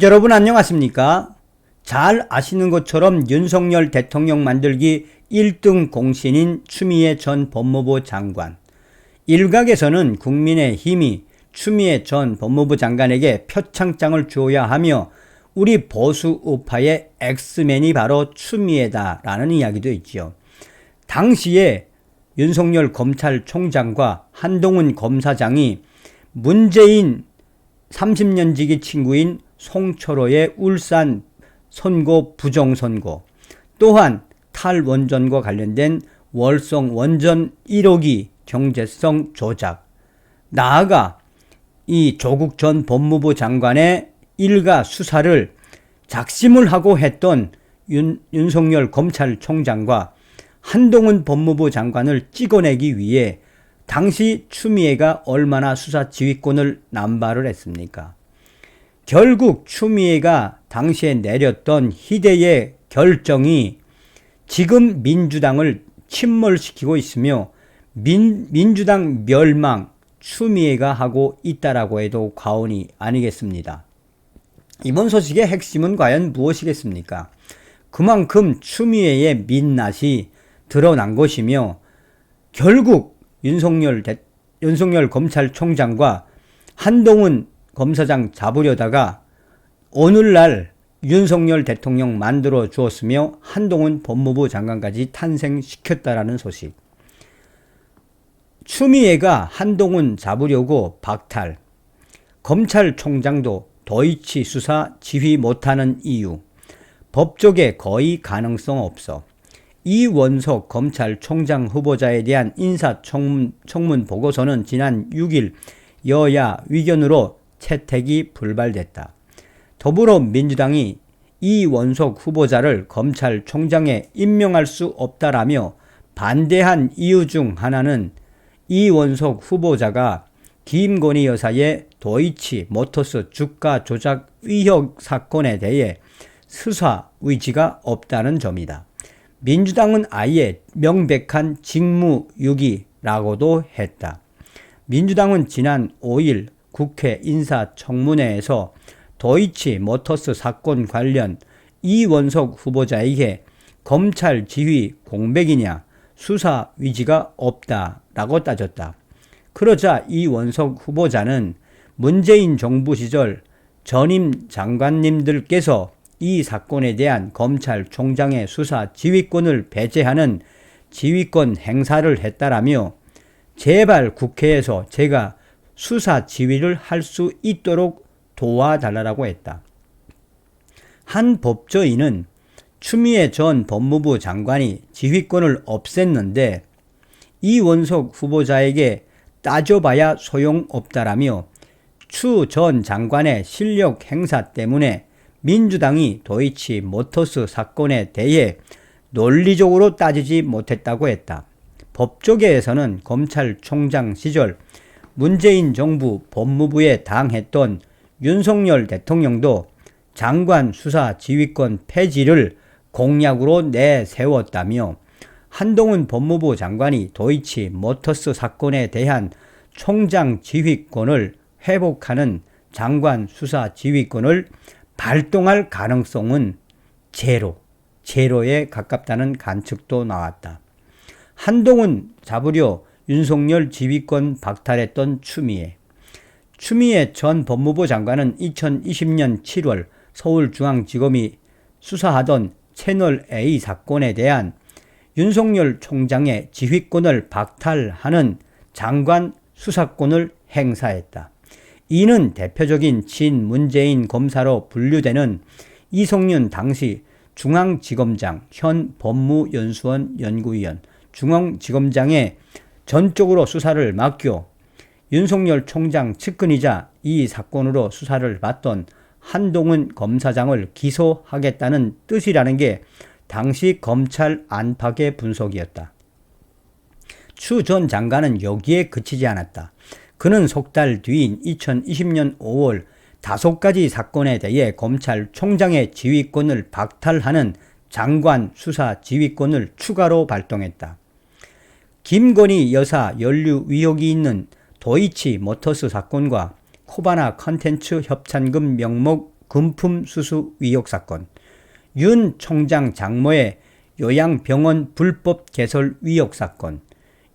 여러분 안녕하십니까? 잘 아시는 것처럼 윤석열 대통령 만들기 1등 공신인 추미애 전 법무부 장관. 일각에서는 국민의힘이 추미애 전 법무부 장관에게 표창장을 주어야 하며 우리 보수 우파의 엑스맨이 바로 추미애다라는 이야기도 있지요. 당시에 윤석열 검찰총장과 한동훈 검사장이 문재인 30년 지기 친구인 송철호의 울산 선고 부정선고, 또한 탈원전과 관련된 월성 원전 1호기 경제성 조작, 나아가 이 조국 전 법무부 장관의 일가 수사를 작심을 하고 했던 윤석열 검찰총장과 한동훈 법무부 장관을 찍어내기 위해 당시 추미애가 얼마나 수사 지휘권을 남발을 했습니까? 결국 추미애가 당시에 내렸던 희대의 결정이 지금 민주당을 침몰시키고 있으며 민주당 멸망 추미애가 하고 있다라고 해도 과언이 아니겠습니다. 이번 소식의 핵심은 과연 무엇이겠습니까? 그만큼 추미애의 민낯이 드러난 것이며 결국 윤석열 검찰총장과 한동훈 검사장 잡으려다가 오늘날 윤석열 대통령 만들어 주었으며 한동훈 법무부 장관까지 탄생시켰다라는 소식. 추미애가 한동훈 잡으려고 박탈, 검찰총장도 도이치 수사 지휘 못하는 이유, 법조계 거의 가능성 없어. 이원석 검찰총장 후보자에 대한 인사청문 보고서는 지난 6일 여야 의견으로 채택이 불발됐다. 더불어민주당이 이원석 후보자를 검찰총장에 임명할 수 없다라며 반대한 이유 중 하나는 이원석 후보자가 김건희 여사의 도이치 모터스 주가 조작 의혹 사건에 대해 수사 의지가 없다는 점이다. 민주당은 아예 명백한 직무유기라고도 했다. 민주당은 지난 5일 국회 인사청문회에서 도이치 모터스 사건 관련 이원석 후보자에게 검찰 지휘 공백이냐, 수사 의지가 없다라고 따졌다. 그러자 이원석 후보자는 문재인 정부 시절 전임 장관님들께서 이 사건에 대한 검찰총장의 수사 지휘권을 배제하는 지휘권 행사를 했다라며 제발 국회에서 제가 수사 지휘를 할 수 있도록 도와달라고 했다. 한 법조인은 추미애 전 법무부 장관이 지휘권을 없앴는데 이원석 후보자에게 따져봐야 소용없다라며 추 전 장관의 실력 행사 때문에 민주당이 도이치 모터스 사건에 대해 논리적으로 따지지 못했다고 했다. 법조계에서는 검찰총장 시절 문재인 정부 법무부에 당했던 윤석열 대통령도 장관 수사 지휘권 폐지를 공약으로 내세웠다며 한동훈 법무부 장관이 도이치 모터스 사건에 대한 총장 지휘권을 회복하는 장관 수사 지휘권을 발동할 가능성은 제로에 가깝다는 관측도 나왔다. 한동훈 잡으려 윤석열 지휘권 박탈했던 추미애 전 법무부 장관은 2020년 7월 서울중앙지검이 수사하던 채널A 사건에 대한 윤석열 총장의 지휘권을 박탈하는 장관 수사권을 행사했다. 이는 대표적인 친문재인 검사로 분류되는 이성윤 당시 중앙지검장, 현 법무연수원 연구위원, 중앙지검장에 전적으로 수사를 맡겨 윤석열 총장 측근이자 이 사건으로 수사를 받던 한동훈 검사장을 기소하겠다는 뜻이라는 게 당시 검찰 안팎의 분석이었다. 추 전 장관은 여기에 그치지 않았다. 그는 석 달 뒤인 2020년 5월 5가지 사건에 대해 검찰총장의 지휘권을 박탈하는 장관 수사 지휘권을 추가로 발동했다. 김건희 여사 연루 의혹이 있는 도이치 모터스 사건과 코바나 컨텐츠 협찬금 명목 금품 수수 의혹 사건, 윤 총장 장모의 요양병원 불법 개설 의혹 사건,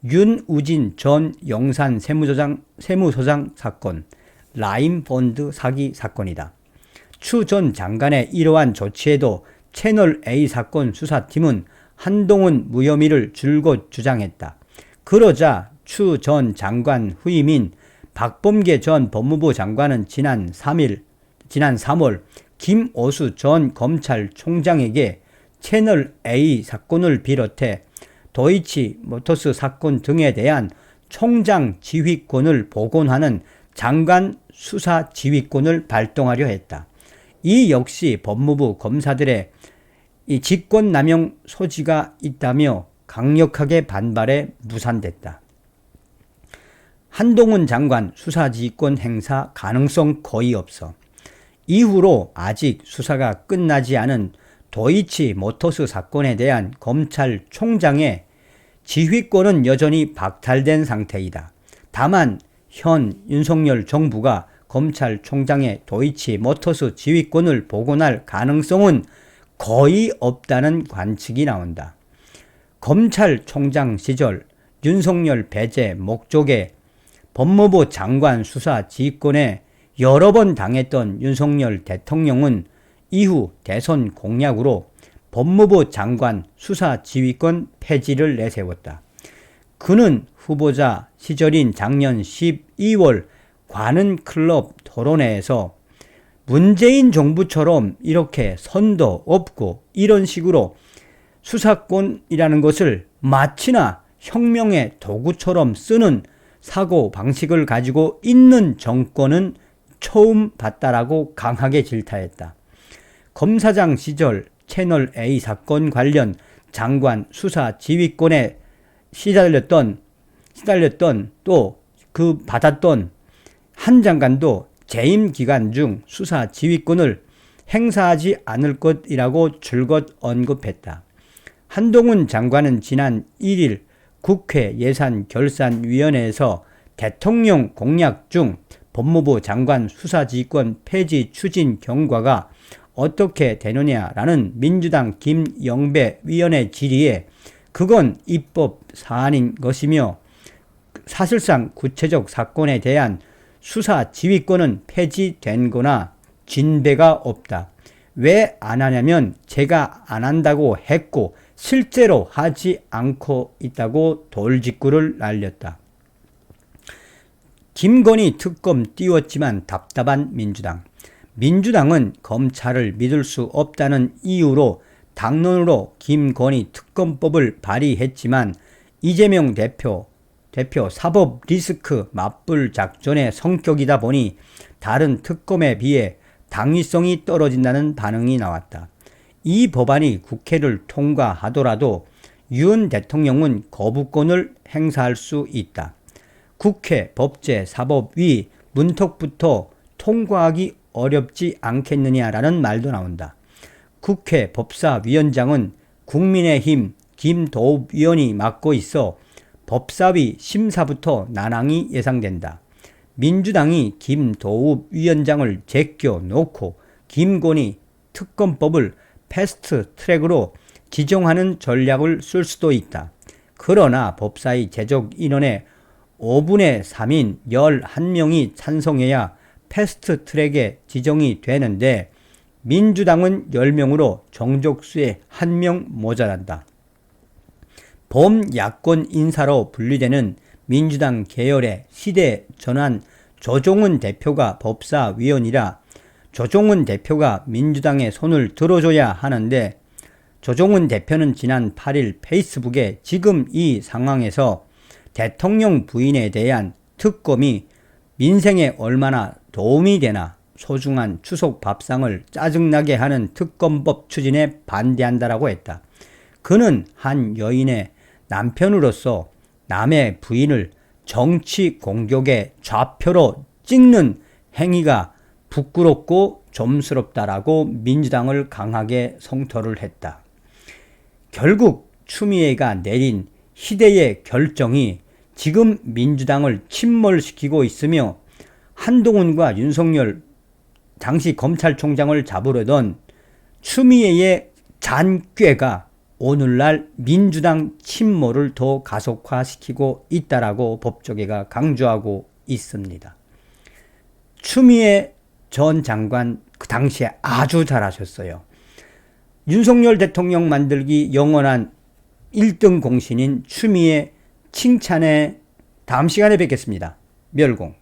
윤우진 전 용산 세무서장 사건, 라임본드 사기 사건이다. 추 전 장관의 이러한 조치에도 채널A 사건 수사팀은 한동훈 무혐의를 줄곧 주장했다. 그러자 추 전 장관 후임인 박범계 전 법무부 장관은 지난 3월 김오수 전 검찰총장에게 채널A 사건을 비롯해 도이치모터스 사건 등에 대한 총장 지휘권을 복원하는 장관 수사 지휘권을 발동하려 했다. 이 역시 법무부 검사들의 이 직권남용 소지가 있다며 강력하게 반발해 무산됐다. 한동훈 장관 수사지휘권 행사 가능성 거의 없어. 이후로 아직 수사가 끝나지 않은 도이치모터스 사건에 대한 검찰총장의 지휘권은 여전히 박탈된 상태이다. 다만 현 윤석열 정부가 검찰총장의 도이치모터스 지휘권을 복원할 가능성은 거의 없다는 관측이 나온다. 검찰총장 시절 윤석열 배제 목적에 법무부 장관 수사 지휘권에 여러 번 당했던 윤석열 대통령은 이후 대선 공약으로 법무부 장관 수사 지휘권 폐지를 내세웠다. 그는 후보자 시절인 작년 12월 관은클럽 토론회에서 문재인 정부처럼 이렇게 선도 없고 이런 식으로 수사권이라는 것을 마치나 혁명의 도구처럼 쓰는 사고 방식을 가지고 있는 정권은 처음 봤다라고 강하게 질타했다. 검사장 시절 채널A 사건 관련 장관 수사 지휘권에 시달렸던 또 그 받았던 한 장관도 재임 기간 중 수사 지휘권을 행사하지 않을 것이라고 줄곧 언급했다. 한동훈 장관은 지난 1일 국회 예산결산위원회에서 대통령 공약 중 법무부 장관 수사지휘권 폐지 추진 경과가 어떻게 되느냐라는 민주당 김영배 위원의 질의에 그건 입법 사안인 것이며 사실상 구체적 사건에 대한 수사 지휘권은 폐지된 거나 진배가 없다. 왜 안 하냐면 제가 안 한다고 했고 실제로 하지 않고 있다고 돌직구를 날렸다. 김건희 특검 띄웠지만 답답한 민주당. 민주당은 검찰을 믿을 수 없다는 이유로 당론으로 김건희 특검법을 발의했지만 이재명 대표 사법 리스크 맞불 작전의 성격이다 보니 다른 특검에 비해 당위성이 떨어진다는 반응이 나왔다. 이 법안이 국회를 통과하더라도 윤 대통령은 거부권을 행사할 수 있다. 국회 법제사법위 문턱부터 통과하기 어렵지 않겠느냐라는 말도 나온다. 국회 법사위원장은 국민의힘 김도읍 의원이 맡고 있어 법사위 심사부터 난항이 예상된다. 민주당이 김도읍 위원장을 제껴놓고 김건희 특검법을 패스트 트랙으로 지정하는 전략을 쓸 수도 있다. 그러나 법사위 제적 인원의 5분의 3인 11명이 찬성해야 패스트 트랙에 지정이 되는데 민주당은 10명으로 정족수에 1명 모자란다. 범야권 인사로 분류되는 민주당 계열의 시대 전환 조종훈 대표가 법사위원이라 조종훈 대표가 민주당의 손을 들어줘야 하는데 조종훈 대표는 지난 8일 페이스북에 지금 이 상황에서 대통령 부인에 대한 특검이 민생에 얼마나 도움이 되나 소중한 추석 밥상을 짜증나게 하는 특검법 추진에 반대한다라고 했다. 그는 한 여인의 남편으로서 남의 부인을 정치 공격의 좌표로 찍는 행위가 부끄럽고 좀스럽다라고 민주당을 강하게 성토를 했다. 결국 추미애가 내린 희대의 결정이 지금 민주당을 침몰시키고 있으며 한동훈과 윤석열 당시 검찰총장을 잡으려던 추미애의 잔꾀가 오늘날 민주당 침몰을 더 가속화시키고 있다라고 법조계가 강조하고 있습니다. 추미애 전 장관 그 당시에 아주 잘하셨어요. 윤석열 대통령 만들기 영원한 1등 공신인 추미애 칭찬에 다음 시간에 뵙겠습니다. 멸공.